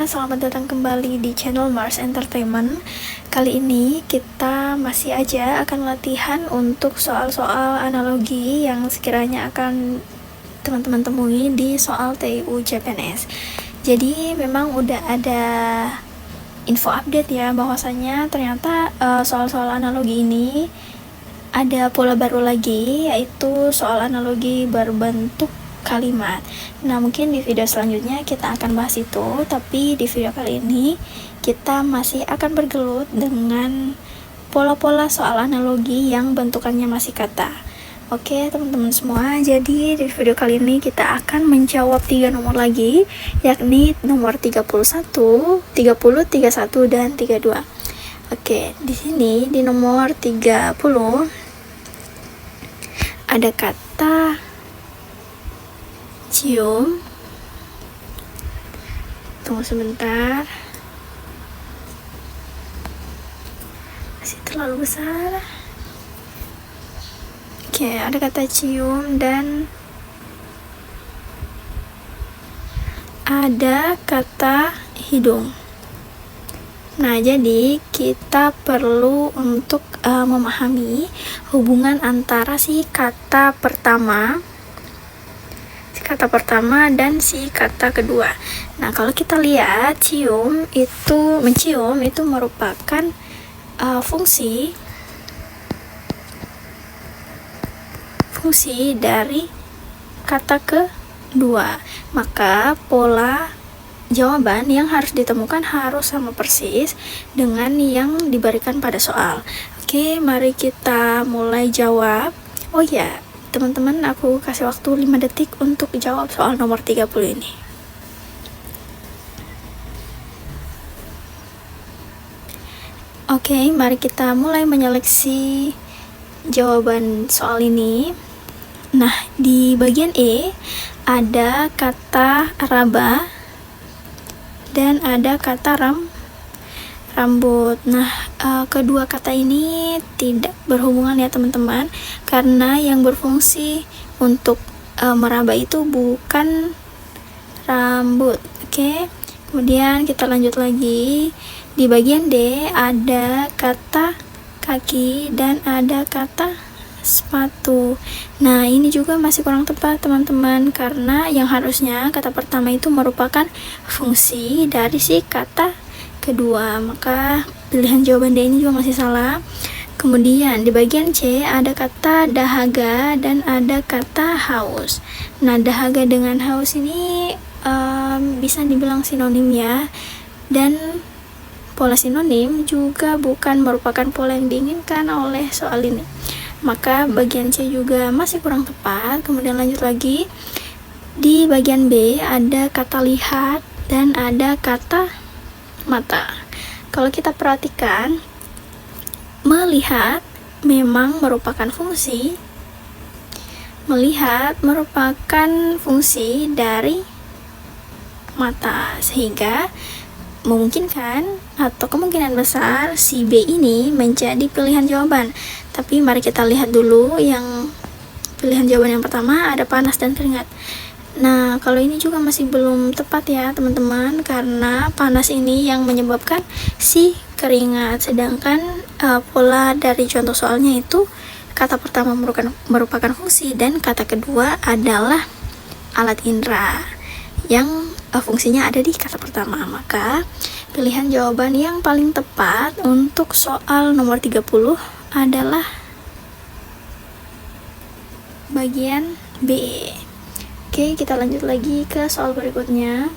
Selamat datang kembali di channel Mars Entertainment. Kali ini kita masih aja akan latihan untuk soal-soal analogi yang sekiranya akan teman-teman temui di soal TIU CPNS. Jadi memang udah ada info update ya, bahwasanya ternyata soal-soal analogi ini ada pola baru lagi, yaitu soal analogi berbentuk kalimat. Nah, mungkin di video selanjutnya kita akan bahas itu, tapi di video kali ini kita masih akan bergelut dengan pola-pola soal analogi yang bentukannya masih kata. Oke teman-teman semua, jadi di video kali ini kita akan menjawab 3 nomor lagi, yakni nomor 31, 30, 31, dan 32. Oke, di sini di nomor 30 ada kata cium. Tunggu sebentar, masih terlalu besar. Oke, ada kata cium dan ada kata hidung. Nah, jadi kita perlu untuk memahami hubungan antara si kata pertama dan si kata kedua. Nah, kalau kita lihat mencium itu merupakan fungsi dari kata kedua. Maka pola jawaban yang harus ditemukan harus sama persis dengan yang diberikan pada soal. Oke, mari kita mulai jawab. Oh ya, teman-teman, aku kasih waktu 5 detik untuk jawab soal nomor 30 ini. Oke, mari kita mulai menyeleksi jawaban soal ini. Nah, di bagian E ada kata raba dan ada kata rambut. Nah, kedua kata ini tidak berhubungan ya teman-teman, karena yang berfungsi untuk meraba itu bukan rambut. Oke, kemudian kita lanjut lagi. Di bagian D ada kata kaki dan ada kata sepatu. Nah, ini juga masih kurang tepat teman-teman, karena yang harusnya kata pertama itu merupakan fungsi dari si kata kedua, maka pilihan jawaban D ini juga masih salah. Kemudian di bagian C ada kata dahaga dan ada kata haus. Nah, dahaga dengan haus ini bisa dibilang sinonim ya, dan pola sinonim juga bukan merupakan pola yang diinginkan oleh soal ini, maka bagian C juga masih kurang tepat. Kemudian lanjut lagi, di bagian B ada kata lihat dan ada kata mata. Kalau kita perhatikan, melihat memang merupakan fungsi dari mata, sehingga memungkinkan atau kemungkinan besar si B ini menjadi pilihan jawaban. Tapi mari kita lihat dulu yang pilihan jawaban yang pertama, ada panas dan keringat. Nah, kalau ini juga masih belum tepat ya teman-teman, karena panas ini yang menyebabkan si keringat, sedangkan pola dari contoh soalnya itu kata pertama merupakan fungsi dan kata kedua adalah alat indera yang fungsinya ada di kata pertama. Maka pilihan jawaban yang paling tepat untuk soal nomor 30 adalah bagian B. Oke, kita lanjut lagi ke soal berikutnya.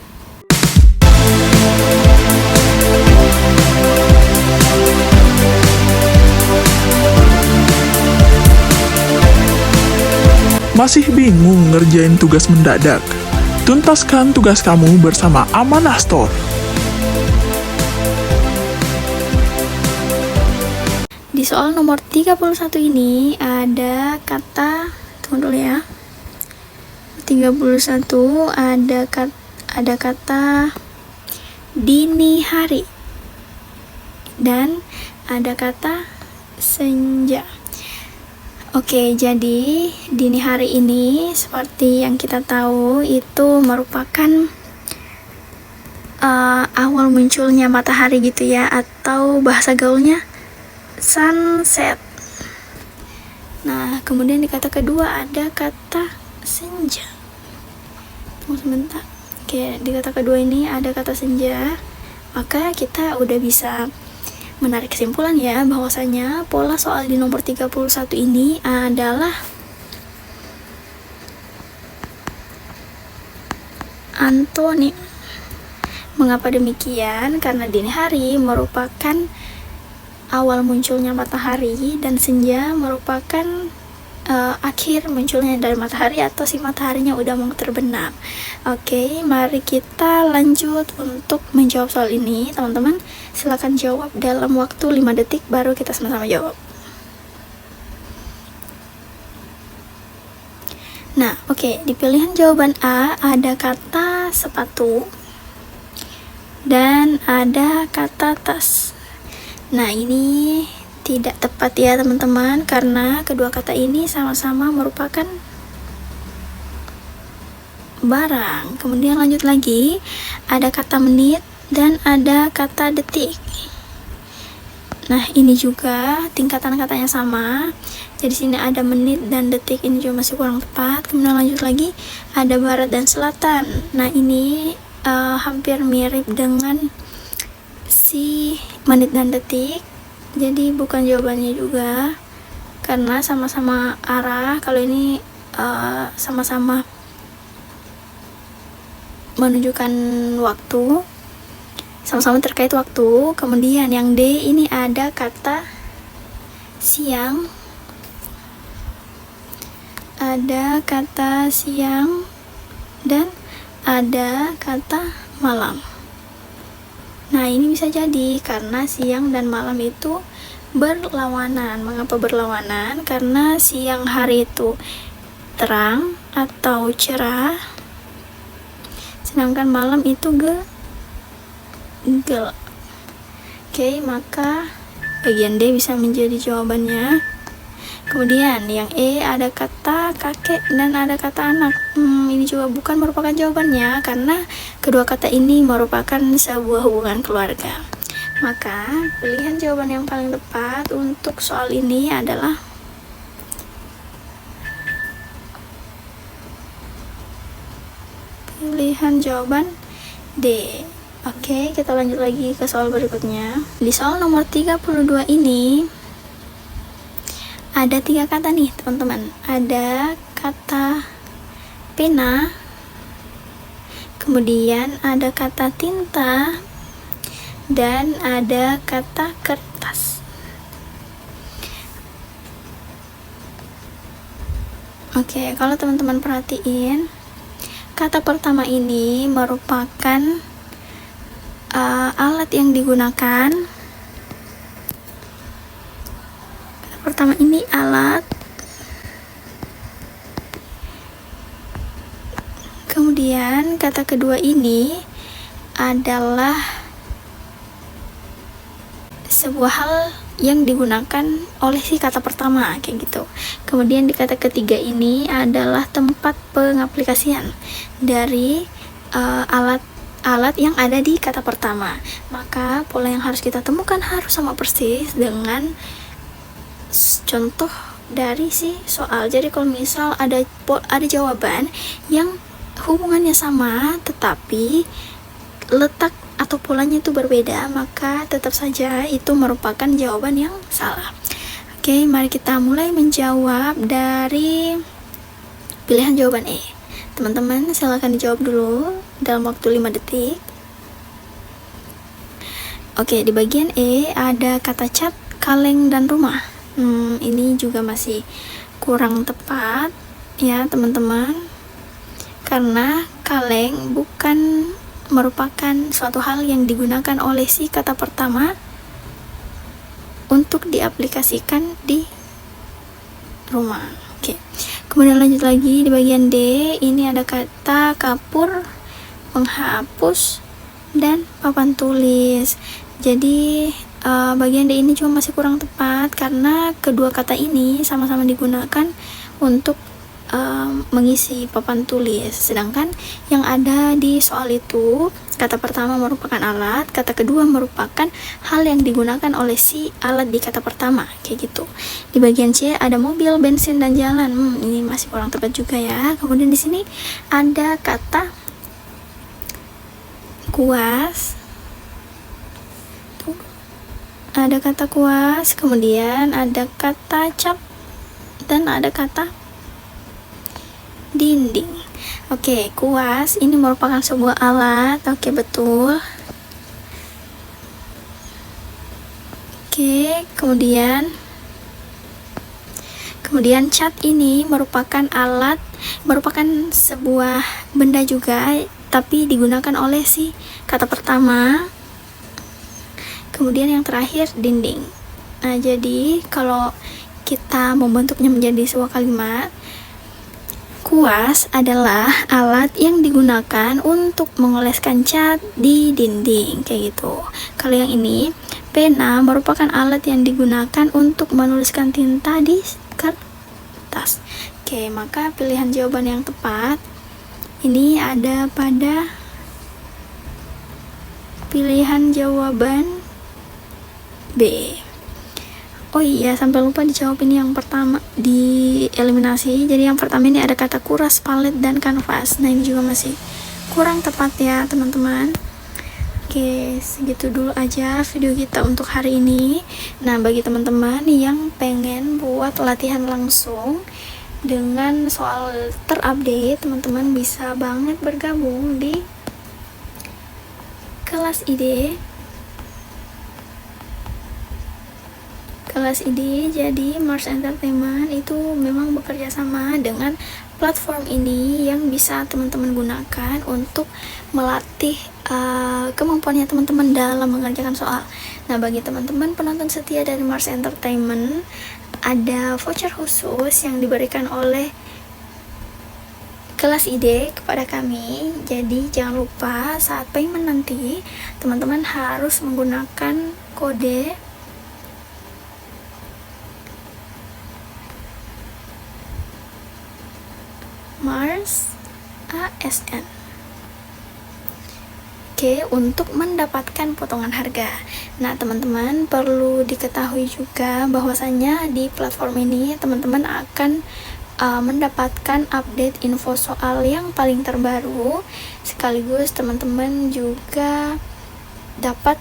Masih bingung ngerjain tugas mendadak? Tuntaskan tugas kamu bersama Amanah Store. Di soal nomor 31 ini ada kata, tunggu dulu ya. 31 ada kata dini hari dan ada kata senja. Oke, jadi dini hari ini seperti yang kita tahu itu merupakan awal munculnya matahari gitu ya, atau bahasa gaulnya sunset. Nah, kemudian di kata kedua ada kata senja. Tunggu sebentar. Oke, di kata kedua ini ada kata senja. Maka kita udah bisa menarik kesimpulan ya, bahwasanya pola soal di nomor 31 ini adalah antonim. Mengapa demikian? Karena dini hari merupakan awal munculnya matahari dan senja merupakan akhir munculnya dari matahari atau si mataharinya udah mau terbenam. Oke, mari kita lanjut untuk menjawab soal ini. Teman-teman, silakan jawab dalam waktu 5 detik baru kita sama-sama jawab. Nah, oke, di pilihan jawaban A ada kata sepatu dan ada kata tas. Nah, ini tidak tepat ya teman-teman, karena kedua kata ini sama-sama merupakan barang. Kemudian lanjut lagi, ada kata menit dan ada kata detik. Nah, ini juga tingkatan katanya sama. Jadi sini ada menit dan detik, ini juga masih kurang tepat. Kemudian lanjut lagi, ada barat dan selatan. Nah, ini hampir mirip dengan si menit dan detik. Jadi bukan jawabannya juga, karena sama-sama arah. Kalau ini sama-sama menunjukkan waktu, sama-sama terkait waktu. Kemudian yang D ini ada kata siang, ada kata siang dan ada kata malam. Nah, ini bisa jadi karena siang dan malam itu berlawanan. Mengapa berlawanan? Karena siang hari itu terang atau cerah, sedangkan malam itu gelap. Oke, maka bagian D bisa menjadi jawabannya. Kemudian yang E ada kata kakek dan ada kata anak. Ini juga bukan merupakan jawabannya, karena kedua kata ini merupakan sebuah hubungan keluarga. Maka pilihan jawaban yang paling tepat untuk soal ini adalah pilihan jawaban D. Oke, kita lanjut lagi ke soal berikutnya. Di soal nomor 32 ini ada 3 kata nih teman-teman. Ada kata pena, kemudian ada kata tinta, dan ada kata kertas. Oke, kalau teman-teman perhatiin, kata pertama ini merupakan alat yang digunakan. Pertama ini alat, kemudian kata kedua ini adalah sebuah hal yang digunakan oleh si kata pertama, kayak gitu. Kemudian di kata ketiga ini adalah tempat pengaplikasian dari alat yang ada di kata pertama. Maka pola yang harus kita temukan harus sama persis dengan contoh dari si soal. Jadi kalau misal ada jawaban yang hubungannya sama tetapi letak atau polanya itu berbeda, maka tetap saja itu merupakan jawaban yang salah. Oke, mari kita mulai menjawab dari pilihan jawaban E. Teman-teman silakan dijawab dulu dalam waktu 5 detik. Oke, di bagian E ada kata cat, kaleng, dan rumah. Ini juga masih kurang tepat ya teman-teman, karena kaleng bukan merupakan suatu hal yang digunakan oleh si kata pertama untuk diaplikasikan di rumah. Oke, kemudian lanjut lagi di bagian D, ini ada kata kapur, penghapus, dan papan tulis. Jadi bagian D ini cuma masih kurang tepat karena kedua kata ini sama-sama digunakan untuk mengisi papan tulis, sedangkan yang ada di soal itu Kata pertama merupakan alat, kata kedua merupakan hal yang digunakan oleh si alat di kata pertama, kayak gitu. Di bagian C ada mobil, bensin, dan jalan. Ini masih kurang tepat juga ya. Kemudian di sini ada kata kuas. Ada kata kuas, kemudian ada kata cap, dan ada kata dinding. Oke, kuas ini merupakan sebuah alat. Oke, betul. Oke, kemudian cat ini merupakan alat, merupakan sebuah benda juga, tapi digunakan oleh si kata pertama. Kemudian yang terakhir dinding. Nah, jadi kalau kita membentuknya menjadi sebuah kalimat, kuas adalah alat yang digunakan untuk mengoleskan cat di dinding, kayak gitu. Kalau yang ini, pena merupakan alat yang digunakan untuk menuliskan tinta di kertas. Oke, maka pilihan jawaban yang tepat ini ada pada pilihan jawaban B. Oh iya, sampai lupa dijawab ini yang pertama di eliminasi. Jadi yang pertama ini ada kata kuras, palet, dan kanvas. Nah, ini juga masih kurang tepat ya teman-teman. Oke, segitu dulu aja video kita untuk hari ini. Nah, bagi teman-teman yang pengen buat latihan langsung dengan soal terupdate, teman-teman bisa banget bergabung di kelas ide. Jadi Mars Entertainment itu memang bekerja sama dengan platform ini yang bisa teman-teman gunakan untuk melatih kemampuannya teman-teman dalam mengerjakan soal. Nah, bagi teman-teman penonton setia dari Mars Entertainment, ada voucher khusus yang diberikan oleh kelas ide kepada kami. Jadi jangan lupa saat payment nanti teman-teman harus menggunakan kode Mars ASN. Oke, untuk mendapatkan potongan harga. Nah, teman-teman perlu diketahui juga bahwasanya di platform ini teman-teman akan mendapatkan update info soal yang paling terbaru, sekaligus teman-teman juga dapat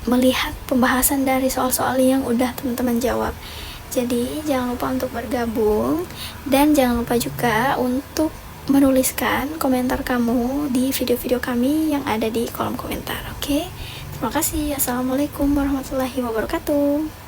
melihat pembahasan dari soal-soal yang udah teman-teman jawab. Jadi jangan lupa untuk bergabung, dan jangan lupa juga untuk menuliskan komentar kamu di video-video kami yang ada di kolom komentar. Oke, terima kasih. Assalamualaikum warahmatullahi wabarakatuh.